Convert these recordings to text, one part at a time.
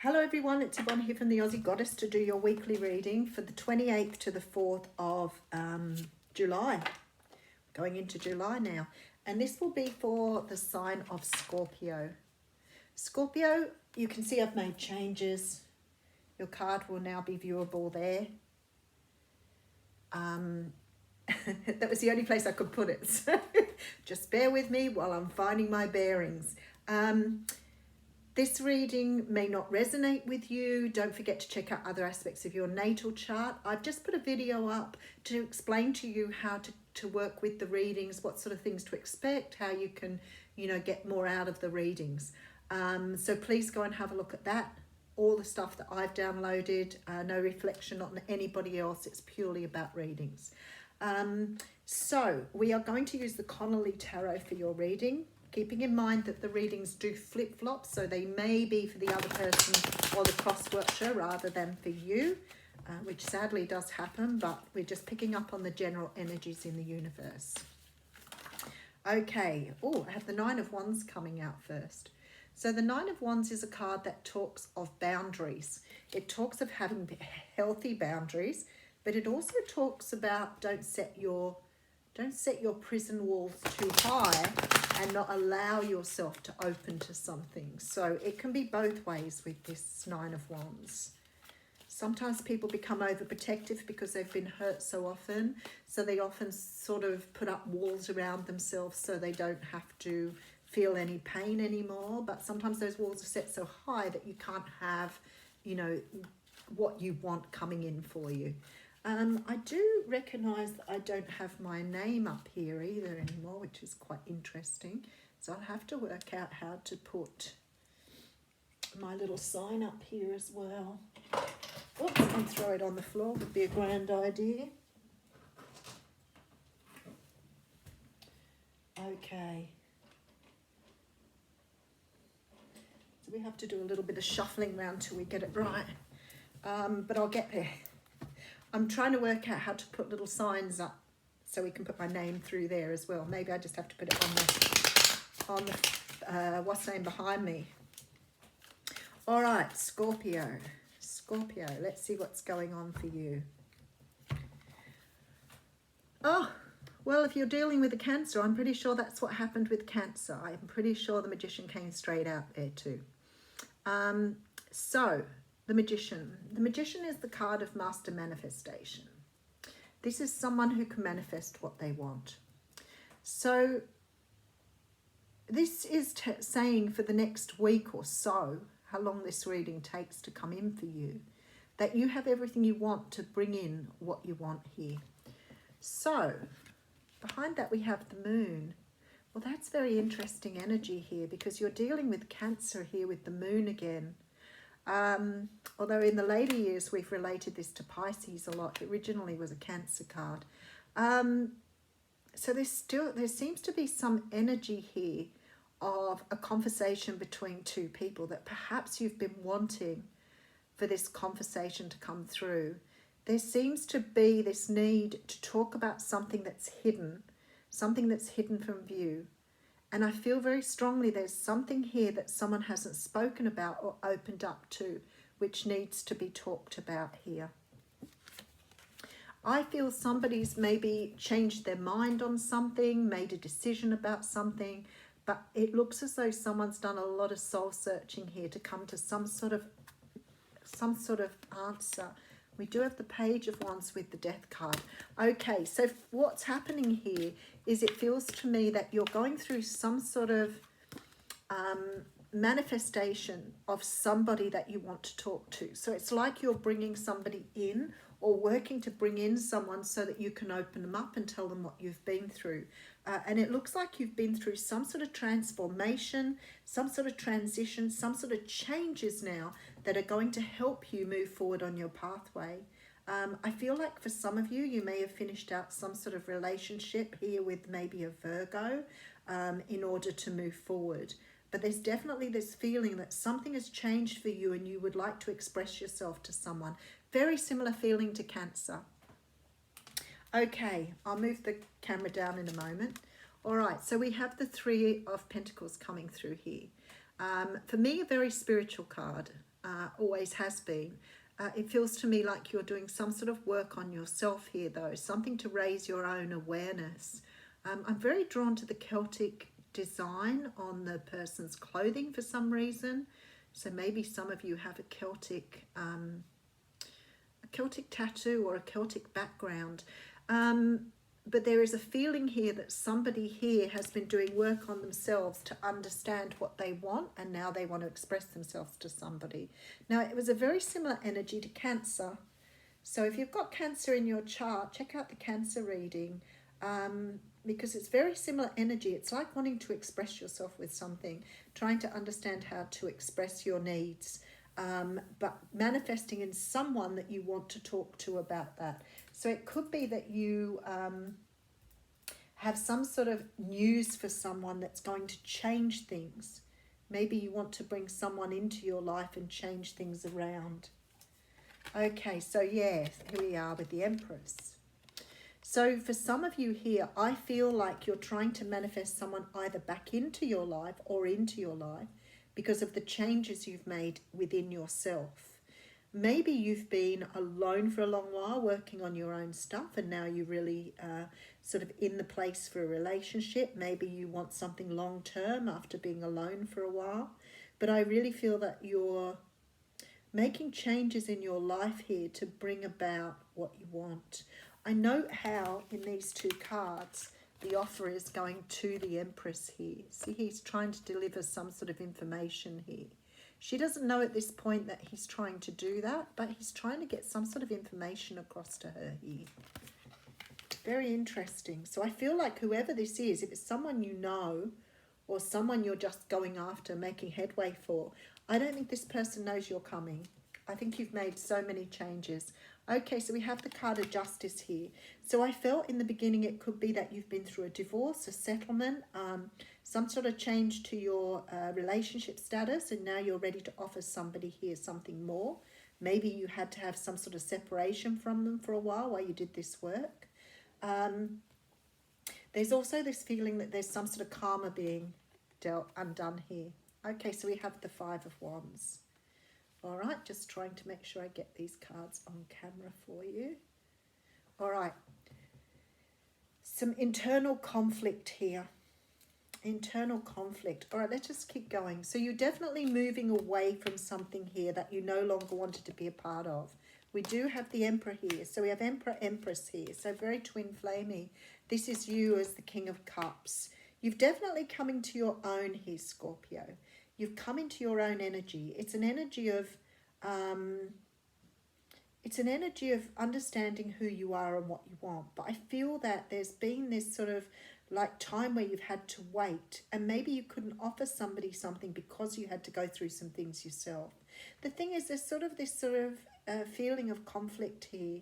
Hello everyone, it's Yvonne here from the Aussie Goddess to do your weekly reading for the 28th to the 4th of July. Going into July now. And this will be for the sign of Scorpio. Scorpio, you can see I've made changes. Your card will now be viewable there. That was the only place I could put it. So just bear with me while I'm finding my bearings. This reading may not resonate with you. Don't forget to check out other aspects of your natal chart. I've just put a video up to explain to you how to work with the readings, what sort of things to expect, how you can, get more out of the readings. So please go and have a look at that. All the stuff that I've downloaded, no reflection on anybody else. It's purely about readings. So we are going to use the Connolly Tarot for your reading. Keeping in mind that the readings do flip-flop, so they may be for the other person or the cross-watcher rather than for you, which sadly does happen, but we're just picking up on the general energies in the universe. Okay, I have the Nine of Wands coming out first. So the Nine of Wands is a card that talks of boundaries. It talks of having healthy boundaries, but it also talks about don't set your prison walls too high and not allow yourself to open to something. So it can be both ways with this Nine of Wands. Sometimes people become overprotective because they've been hurt so often. So they often sort of put up walls around themselves so they don't have to feel any pain anymore. But sometimes those walls are set so high that you can't have, what you want coming in for you. I do recognise that I don't have my name up here either anymore, which is quite interesting. So I'll have to work out how to put my little sign up here as well. Oops, and throw it on the floor would be a grand idea. Okay. So we have to do a little bit of shuffling around till we get it right. But I'll get there. I'm trying to work out how to put little signs up so we can put my name through there as well. Maybe I just have to put it on the what's name behind me. All right, Scorpio. Scorpio, let's see what's going on for you. Oh, well, if you're dealing with a Cancer, I'm pretty sure that's what happened with Cancer. I'm pretty sure the Magician came straight out there too. So, the Magician. The Magician is the card of master manifestation. This is someone who can manifest what they want. So this is saying for the next week or so, how long this reading takes to come in for you, that you have everything you want to bring in what you want here. So behind that we have the Moon. Well, that's very interesting energy here because you're dealing with Cancer here with the Moon again. Although in the later years we've related this to Pisces a lot. It originally was a Cancer card. So there seems to be some energy here of a conversation between two people that perhaps you've been wanting for this conversation to come through. There seems to be this need to talk about something that's hidden from view. And I feel very strongly there's something here that someone hasn't spoken about or opened up to, which needs to be talked about here. I feel somebody's maybe changed their mind on something, made a decision about something, but it looks as though someone's done a lot of soul searching here to come to some sort of answer. We do have the Page of Wands with the Death card. Okay, so what's happening here is it feels to me that you're going through some sort of manifestation of somebody that you want to talk to. So it's like you're bringing somebody in or working to bring in someone so that you can open them up and tell them what you've been through. And it looks like you've been through some sort of transformation, some sort of transition, some sort of changes now that are going to help you move forward on your pathway. I feel like for some of you, you may have finished out some sort of relationship here with maybe a Virgo in order to move forward. But there's definitely this feeling that something has changed for you and you would like to express yourself to someone. Very similar feeling to Cancer. Okay, I'll move the camera down in a moment. All right, so we have the Three of Pentacles coming through here. For me, a very spiritual card. always has been. It feels to me like you're doing some sort of work on yourself here, though, something to raise your own awareness. I'm very drawn to the Celtic design on the person's clothing for some reason. So maybe some of you have a Celtic tattoo or a Celtic background. But there is a feeling here that somebody here has been doing work on themselves to understand what they want, and now they want to express themselves to somebody. Now, it was a very similar energy to Cancer. So if you've got Cancer in your chart, check out the Cancer reading, because it's very similar energy. It's like wanting to express yourself with something, trying to understand how to express your needs, but manifesting in someone that you want to talk to about that. So it could be that you have some sort of news for someone that's going to change things. Maybe you want to bring someone into your life and change things around. Okay, so yeah, here we are with the Empress. So for some of you here, I feel like you're trying to manifest someone either back into your life or into your life because of the changes you've made within yourself. Maybe you've been alone for a long while working on your own stuff, and now you're really sort of in the place for a relationship. Maybe you want something long term after being alone for a while. But I really feel that you're making changes in your life here to bring about what you want. I note how in these two cards the offer is going to the Empress here. See, he's trying to deliver some sort of information here. She doesn't know at this point that he's trying to do that, but he's trying to get some sort of information across to her here. Very interesting. So I feel like whoever this is, if it's someone you know or someone you're just going after, making headway for, I don't think this person knows you're coming. I think you've made so many changes. Okay, so we have the card of Justice here. So I felt in the beginning it could be that you've been through a divorce, a settlement, some sort of change to your relationship status, and now you're ready to offer somebody here something more. Maybe you had to have some sort of separation from them for a while you did this work. There's also this feeling that there's some sort of karma being undone here. Okay, so we have the Five of Wands. All right, just trying to make sure I get these cards on camera for you. All right, some internal conflict here. Internal conflict. All right, let's just keep going. So you're definitely moving away from something here that you no longer wanted to be a part of. We do have the Emperor here. So we have Emperor, Empress here. So very twin flamey. This is you as the King of Cups. You've definitely come into your own here, Scorpio. You've come into your own energy. It's an energy of understanding who you are and what you want. But I feel that there's been this sort of like time where you've had to wait, and maybe you couldn't offer somebody something because you had to go through some things yourself. The thing is, there's sort of this feeling of conflict here.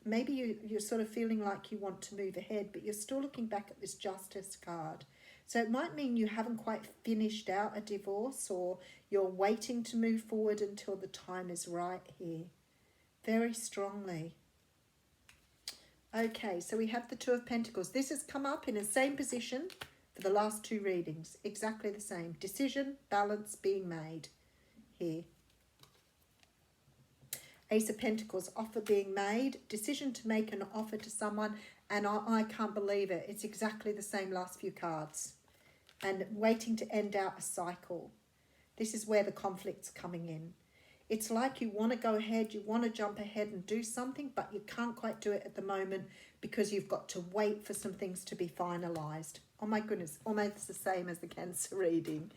Maybe you're sort of feeling like you want to move ahead, but you're still looking back at this Justice card. So it might mean you haven't quite finished out a divorce, or you're waiting to move forward until the time is right here. Very strongly. Okay, so we have the Two of Pentacles. This has come up in the same position for the last two readings. Exactly the same. Decision, balance being made here. Ace of Pentacles, offer being made. Decision to make an offer to someone. And I can't believe it. It's exactly the same last few cards. And waiting to end out a cycle. This is where the conflict's coming in. It's like you want to go ahead, you want to jump ahead and do something, but you can't quite do it at the moment because you've got to wait for some things to be finalised. Oh my goodness, almost the same as the Cancer reading.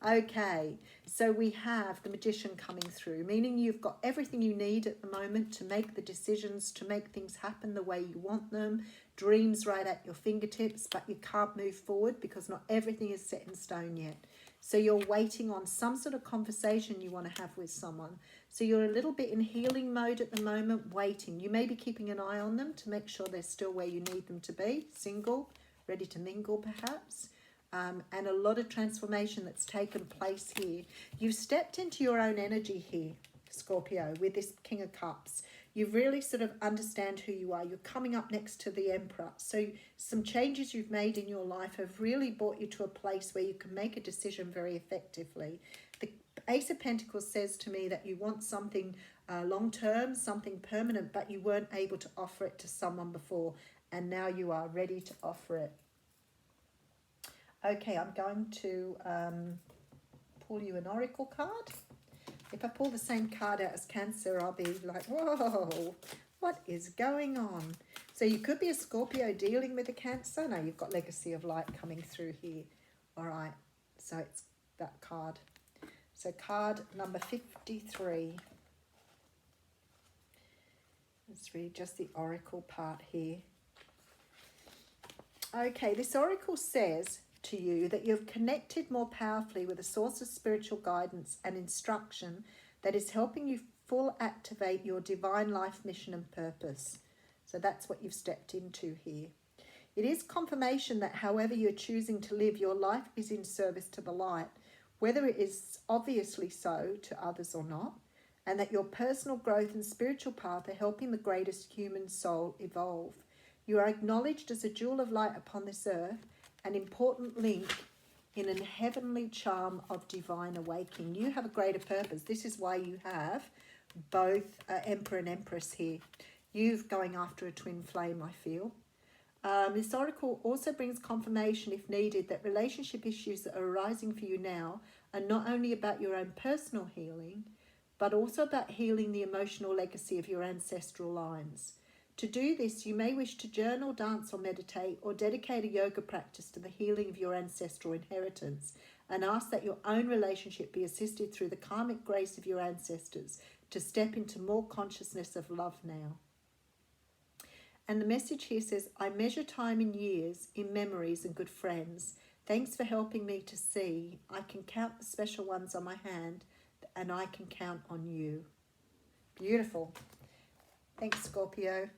Okay, so we have the Magician coming through, meaning you've got everything you need at the moment to make the decisions, to make things happen the way you want them, dreams right at your fingertips, but you can't move forward because not everything is set in stone yet. So you're waiting on some sort of conversation you want to have with someone. So you're a little bit in healing mode at the moment, waiting. You may be keeping an eye on them to make sure they're still where you need them to be, single, ready to mingle perhaps. And a lot of transformation that's taken place here. You've stepped into your own energy here, Scorpio, with this King of Cups. You really sort of understand who you are. You're coming up next to the Emperor. So some changes you've made in your life have really brought you to a place where you can make a decision very effectively. The Ace of Pentacles says to me that you want something long-term, something permanent, but you weren't able to offer it to someone before, and now you are ready to offer it. Okay, I'm going to pull you an oracle card. If I pull the same card out as Cancer, I'll be like, whoa, what is going on? So you could be a Scorpio dealing with a Cancer. No, you've got Legacy of Light coming through here. All right, so it's that card. So card number 53. Let's read just the oracle part here. Okay, this oracle says to you that you've connected more powerfully with a source of spiritual guidance and instruction that is helping you full activate your divine life mission and purpose. So that's what you've stepped into here. It is confirmation that however you're choosing to live, your life is in service to the light, whether it is obviously so to others or not, and that your personal growth and spiritual path are helping the greatest human soul evolve. You are acknowledged as a jewel of light upon this earth, an important link in a heavenly charm of divine awakening. You have a greater purpose. This is why you have both Emperor and Empress here. You're going after a twin flame, I feel. This oracle also brings confirmation, if needed, that relationship issues that are arising for you now are not only about your own personal healing, but also about healing the emotional legacy of your ancestral lines. To do this, you may wish to journal, dance or meditate, or dedicate a yoga practice to the healing of your ancestral inheritance, and ask that your own relationship be assisted through the karmic grace of your ancestors to step into more consciousness of love now. And the message here says, I measure time in years, in memories and good friends. Thanks for helping me to see. I can count the special ones on my hand, and I can count on you. Beautiful. Thanks, Scorpio.